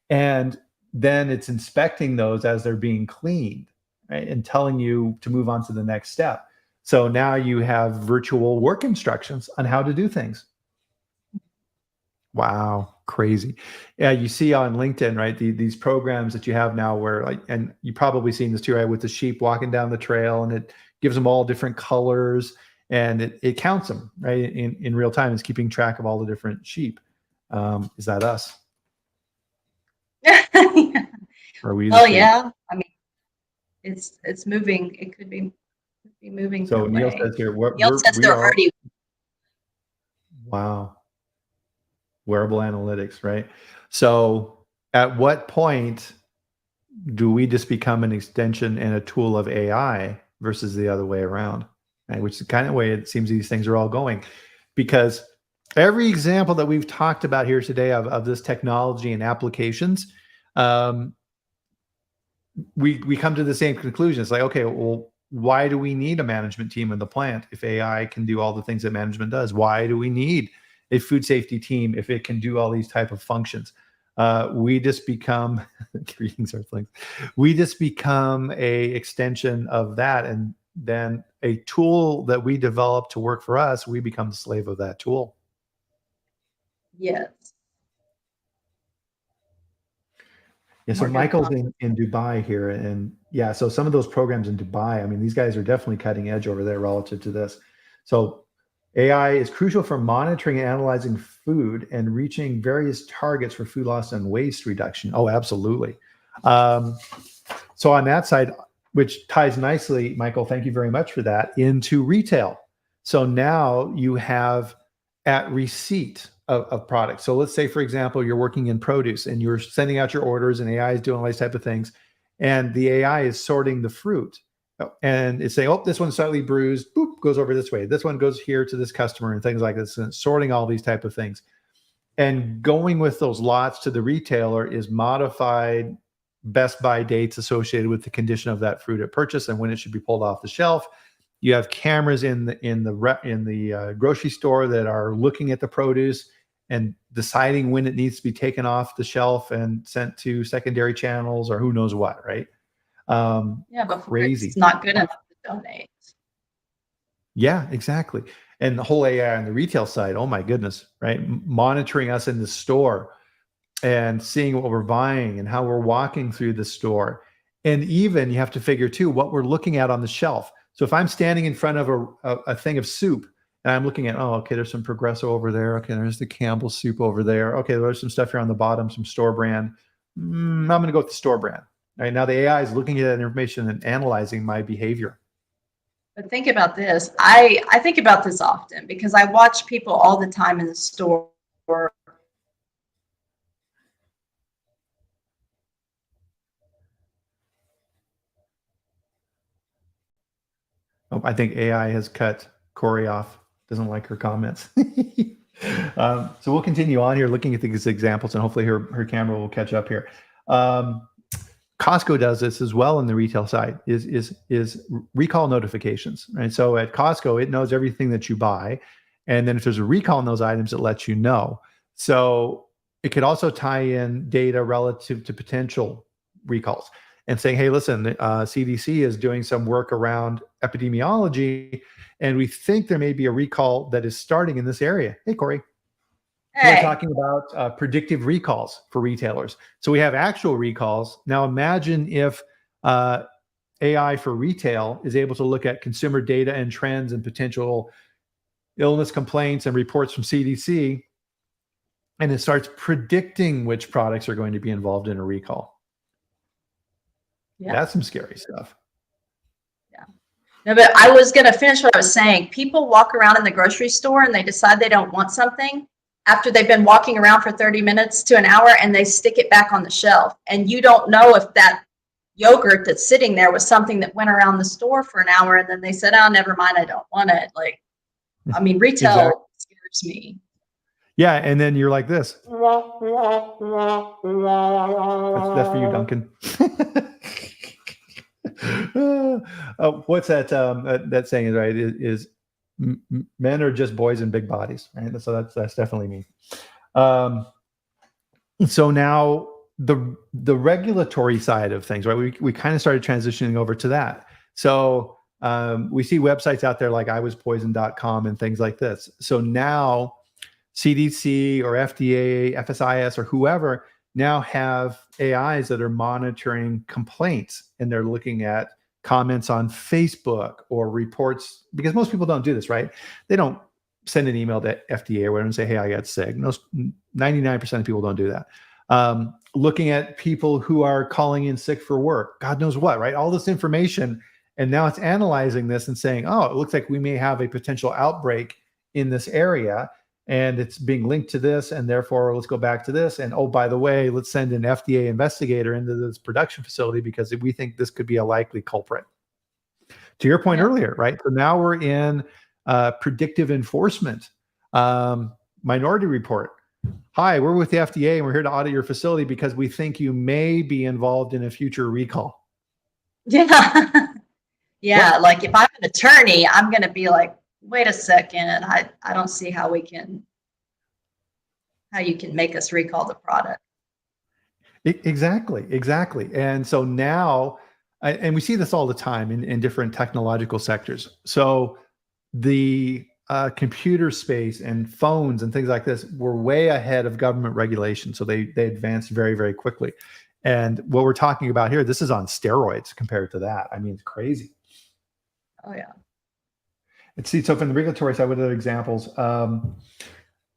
S1: And then it's inspecting those as they're being cleaned, right? And telling you to move on to the next step. So now you have virtual work instructions on how to do things. Wow, crazy. Yeah, you see on LinkedIn, right? These programs that you have now where like, and you probably seen this too, right? With the sheep walking down the trail, and it gives them all different colors, and it counts them, right? In real time. It's keeping track of all the different sheep. Is that us? Or are we the
S2: Oh
S1: sheep?
S2: yeah. I mean, it's moving. It could be moving
S1: So Neil
S2: away.
S1: says here,
S2: Neil says
S1: we
S2: they're
S1: are,
S2: already.
S1: wow, wearable analytics, right? So at what point do we just become an extension and a tool of AI versus the other way around? Right? Which is the kind of way it seems these things are all going. Because every example that we've talked about here today of this technology and applications, we come to the same conclusion. It's like, okay, well, why do we need a management team in the plant if AI can do all the things that management does? Why do we need a food safety team if it can do all these type of functions? We just become greetings, Earthlings. We just become a extension of that, and then a tool that we develop to work for us, we become the slave of that tool.
S2: Yes.
S1: Yeah, so Michael's in Dubai here, and yeah, so some of those programs in Dubai, I mean, these guys are definitely cutting edge over there relative to this. So AI is crucial for monitoring and analyzing food and reaching various targets for food loss and waste reduction. Oh, absolutely. So on that side, which ties nicely, Michael, thank you very much for that, into retail. So now you have at receipt of products. So let's say, for example, you're working in produce and you're sending out your orders and AI is doing all these type of things. And the AI is sorting the fruit. And it's saying, oh, this one's slightly bruised, boop, goes over this way. This one goes here to this customer and things like this, and sorting all these type of things. And going with those lots to the retailer is modified best buy dates associated with the condition of that fruit at purchase and when it should be pulled off the shelf. You have cameras in the grocery store that are looking at the produce and deciding when it needs to be taken off the shelf and sent to secondary channels or who knows what, right?
S2: Yeah, but
S1: Crazy.
S2: it's not good enough to donate.
S1: Yeah, exactly. And the whole AI on the retail side, oh my goodness, right? Monitoring us in the store and seeing what we're buying and how we're walking through the store. And even you have to figure too what we're looking at on the shelf. So if I'm standing in front of a thing of soup and I'm looking at, oh, okay, there's some Progresso over there. Okay, there's the Campbell soup over there. Okay, there's some stuff here on the bottom, some store brand. I'm going to go with the store brand. Right now, the AI is looking at that information and analyzing my behavior.
S2: But think about this. I think about this often because I watch people all the time in the store.
S1: Oh, I think AI has cut Cori off. Doesn't like her comments. So we'll continue on here looking at these examples, and hopefully her camera will catch up here. Costco does this as well in the retail side, is recall notifications, right? So at Costco, it knows everything that you buy. And then if there's a recall on those items, it lets you know. So it could also tie in data relative to potential recalls and saying, hey, listen, CDC is doing some work around epidemiology, and we think there may be a recall that is starting in this area. Hey, Cori.
S2: Hey.
S1: We're talking about predictive recalls for retailers. So we have actual recalls. Now imagine if AI for retail is able to look at consumer data and trends and potential illness complaints and reports from CDC, and it starts predicting which products are going to be involved in a recall. Yeah. That's some scary stuff.
S2: Yeah. No, but I was going to finish what I was saying. People walk around in the grocery store and they decide they don't want something after they've been walking around for 30 minutes to an hour, and they stick it back on the shelf. And you don't know if that yogurt that's sitting there was something that went around the store for an hour and then they said, oh, never mind, I don't want it. Like, I mean, retail exactly. Scares me.
S1: Yeah, and then you're like this. That's for you, Duncan. What's that? That saying, right? Men are just boys in big bodies, right? So that's definitely me. So now the regulatory side of things, right? We kind of started transitioning over to that. So we see websites out there like iwaspoisoned.com and things like this. So now CDC or FDA, FSIS, or whoever now have AIs that are monitoring complaints, and they're looking at comments on Facebook or reports, because most people don't do this, right? They don't send an email to FDA or whatever and say, hey, I got sick. Most 99% of people don't do that. Looking at people who are calling in sick for work, God knows what, right? All this information. And now it's analyzing this and saying, oh, it looks like we may have a potential outbreak in this area, and it's being linked to this, and therefore let's go back to this. And oh, by the way, let's send an FDA investigator into this production facility because we think this could be a likely culprit. To your point earlier, right? So now we're in predictive enforcement. Minority Report. Hi, we're with the FDA and we're here to audit your facility because we think you may be involved in a future recall.
S2: Yeah. Yeah.
S1: What?
S2: Like if I'm an attorney, I'm going to be like, wait a second. I don't see how you can make us recall the product.
S1: Exactly. And so now, and we see this all the time in different technological sectors. So the computer space and phones and things like this were way ahead of government regulation. So they advanced very, very quickly. And what we're talking about here, this is on steroids compared to that. I mean, it's crazy.
S2: Oh, yeah.
S1: And see, so from the regulatory side, what are examples?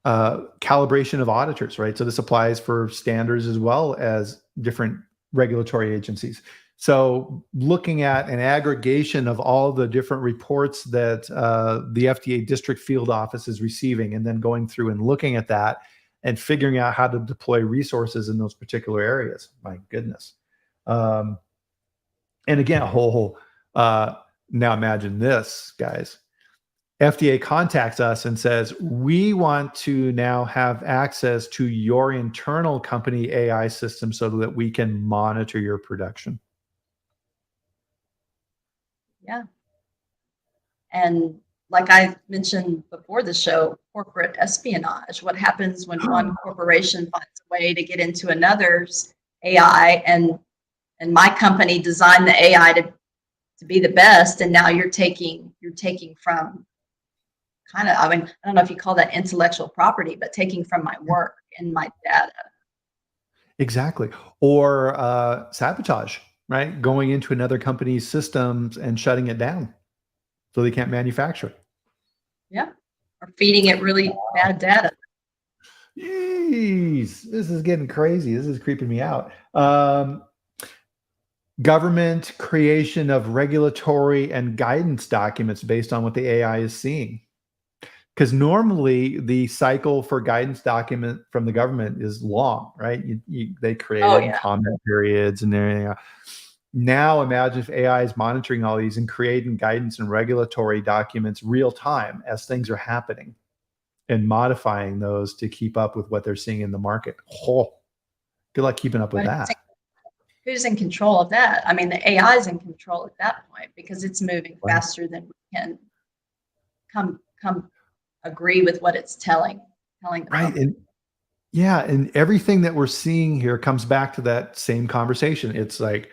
S1: Calibration of auditors, right? So this applies for standards as well as different regulatory agencies. So looking at an aggregation of all the different reports that the FDA district field office is receiving, and then going through and looking at that and figuring out how to deploy resources in those particular areas. My goodness. And again, now imagine this, guys. FDA contacts us and says, we want to now have access to your internal company AI system so that we can monitor your production.
S2: Yeah. And like I mentioned before the show, corporate espionage. What happens when one corporation finds a way to get into another's AI, and my company designed the AI to be the best, and now you're taking from kind of, I mean, I don't know if you call that intellectual property, but taking from my work and my data.
S1: Exactly. Or sabotage, right? Going into another company's systems and shutting it down so they can't manufacture it.
S2: Yeah. Or feeding it really bad data.
S1: Jeez, this is getting crazy. This is creeping me out. Government creation of regulatory and guidance documents based on what the AI is seeing. Because normally the cycle for guidance document from the government is long, right? They create comment periods and everything. Now imagine if AI is monitoring all these and creating guidance and regulatory documents real time as things are happening and modifying those to keep up with what they're seeing in the market. Oh, good luck keeping up with that.
S2: Who's in control of that? I mean, the AI is in control at that point because it's moving faster than we can come agree with what it's telling
S1: right. And everything that we're seeing here comes back to that same conversation. It's like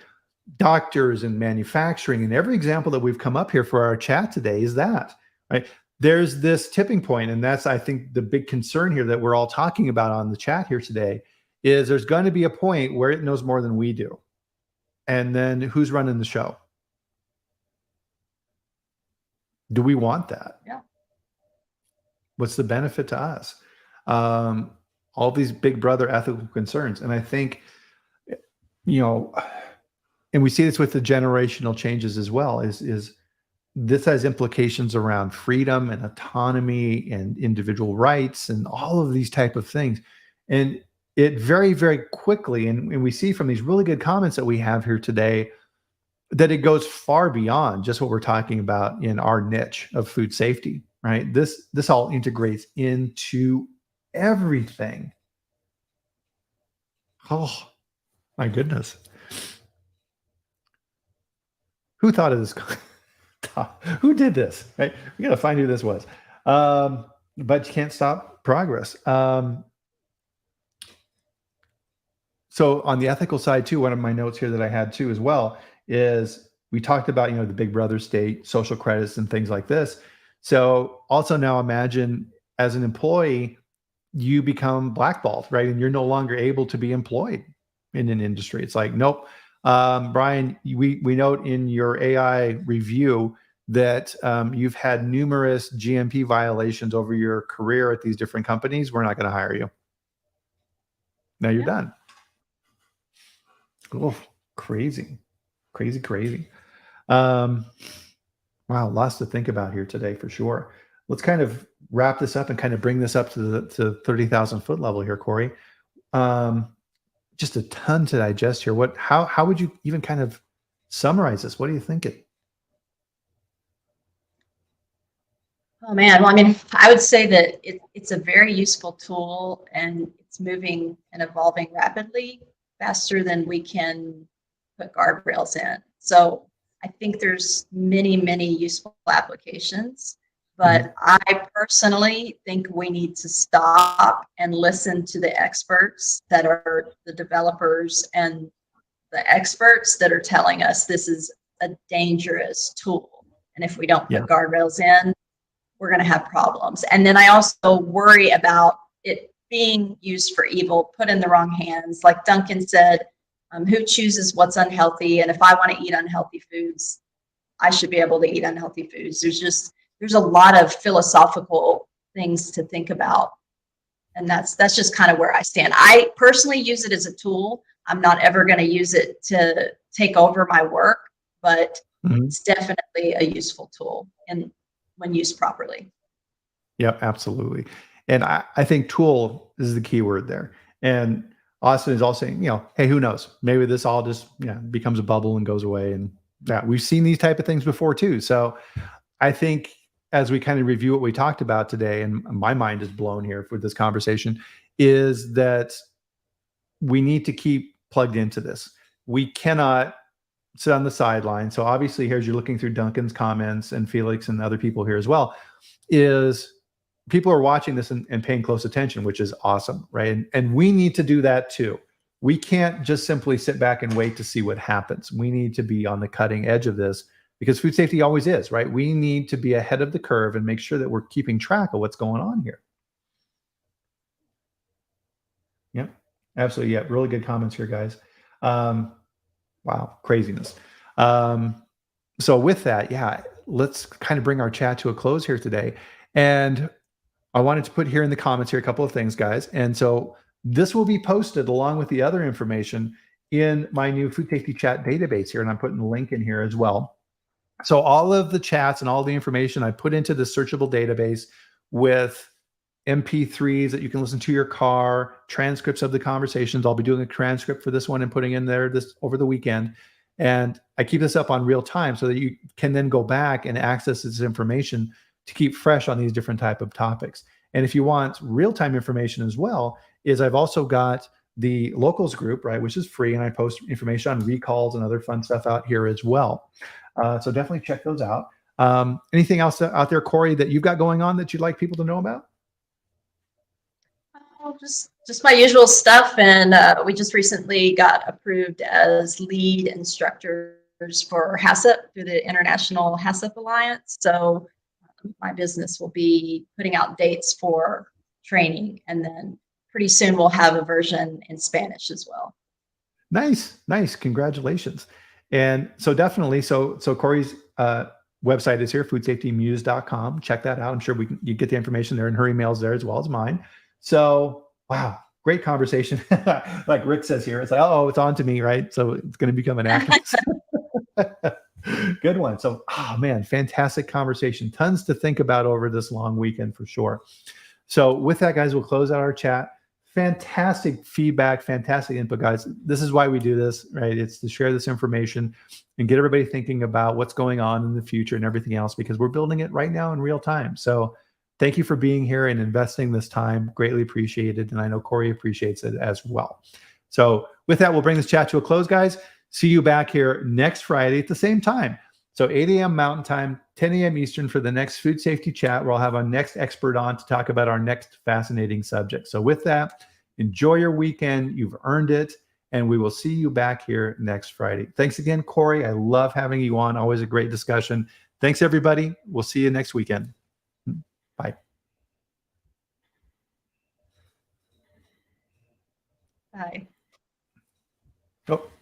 S1: doctors and manufacturing, and every example that we've come up here for our chat today is that, right? There's this tipping point, and that's, I think, the big concern here that we're all talking about on the chat here today is there's going to be a point where it knows more than we do. And then who's running the show? Do we want that?
S2: Yeah.
S1: What's the benefit to us? All these big brother ethical concerns. And I think, and we see this with the generational changes as well, is this has implications around freedom and autonomy and individual rights and all of these type of things. And it very, very quickly, and we see from these really good comments that we have here today, that it goes far beyond just what we're talking about in our niche of food safety, right? This all integrates into everything. Oh, my goodness. Who thought of this? Who did this? Right? We got to find who this was. But you can't stop progress. So on the ethical side too, one of my notes here that I had too as well is we talked about, the big brother state, social credits and things like this. So also now imagine as an employee, you become blackballed, right? And you're no longer able to be employed in an industry. It's like, nope. Bryan, we note in your AI review that you've had numerous GMP violations over your career at these different companies. We're not going to hire you. Now you're done. Oh, crazy. Wow, lots to think about here today for sure. Let's kind of wrap this up and kind of bring this up to the 30,000 foot level here, Cori. Just a ton to digest here. How would you even kind of summarize this? What are you thinking?
S2: Oh man, well, I mean, I would say that it's a very useful tool, and it's moving and evolving rapidly, faster than we can put guardrails in. So I think there's many, many useful applications, but I personally think we need to stop and listen to the experts that are the developers and the experts that are telling us this is a dangerous tool. And if we don't put guardrails in, we're going to have problems. And then I also worry about it being used for evil, put in the wrong hands. Like Duncan said, who chooses what's unhealthy? And if I want to eat unhealthy foods, I should be able to eat unhealthy foods. There's a lot of philosophical things to think about. And that's just kind of where I stand. I personally use it as a tool. I'm not ever going to use it to take over my work, but it's definitely a useful tool and when used properly.
S1: Yep, absolutely. And I think tool is the key word there. And Austin is also saying, hey, who knows? Maybe this all just becomes a bubble and goes away. And we've seen these type of things before too. So I think as we kind of review what we talked about today, and my mind is blown here for this conversation, is that we need to keep plugged into this. We cannot sit on the sideline. So obviously here, as you're looking through Duncan's comments and Felix and other people here as well, is people are watching this and paying close attention, which is awesome, right? And we need to do that too. We can't just simply sit back and wait to see what happens. We need to be on the cutting edge of this because food safety always is, right? We need to be ahead of the curve and make sure that we're keeping track of what's going on here. Yeah, absolutely. Yeah, really good comments here, guys. Wow, craziness. So with that, let's kind of bring our chat to a close here today. And I wanted to put here in the comments here a couple of things, guys. And so this will be posted along with the other information in my new food safety chat database here. And I'm putting the link in here as well. So all of the chats and all the information I put into the searchable database with MP3s that you can listen to your car, transcripts of the conversations. I'll be doing a transcript for this one and putting in there this over the weekend. And I keep this up on real time so that you can then go back and access this information to keep fresh on these different type of topics. And if you want real-time information as well, is I've also got the locals group, right, which is free, and I post information on recalls and other fun stuff out here as well. So definitely check those out. Anything else out there, Cori, that you've got going on that you'd like people to know about?
S2: Just my usual stuff, and we just recently got approved as lead instructors for HACCP through the International HACCP Alliance. So my business will be putting out dates for training, and then pretty soon we'll have a version in Spanish as well. Nice.
S1: Congratulations. And so definitely, so Cori's website is here, foodsafetymuse.com. Check that out. I'm sure you get the information there, and her email's there as well as mine. So, wow, great conversation. Like Rick says here, it's like, oh, it's on to me, right? So it's going to become an activist. Good one. So, man, fantastic conversation. Tons to think about over this long weekend for sure. So with that, guys, we'll close out our chat. Fantastic feedback, fantastic input, guys. This is why we do this, right? It's to share this information and get everybody thinking about what's going on in the future and everything else, because we're building it right now in real time. So thank you for being here and investing this time. Greatly appreciated. And I know Cori appreciates it as well. So with that, we'll bring this chat to a close, guys. See you back here next Friday at the same time. So 8 a.m. Mountain Time, 10 a.m. Eastern for the next food safety chat, where I'll have our next expert on to talk about our next fascinating subject. So with that, enjoy your weekend. You've earned it. And we will see you back here next Friday. Thanks again, Cori. I love having you on. Always a great discussion. Thanks, everybody. We'll see you next weekend. Bye.
S2: Bye.
S1: Oh.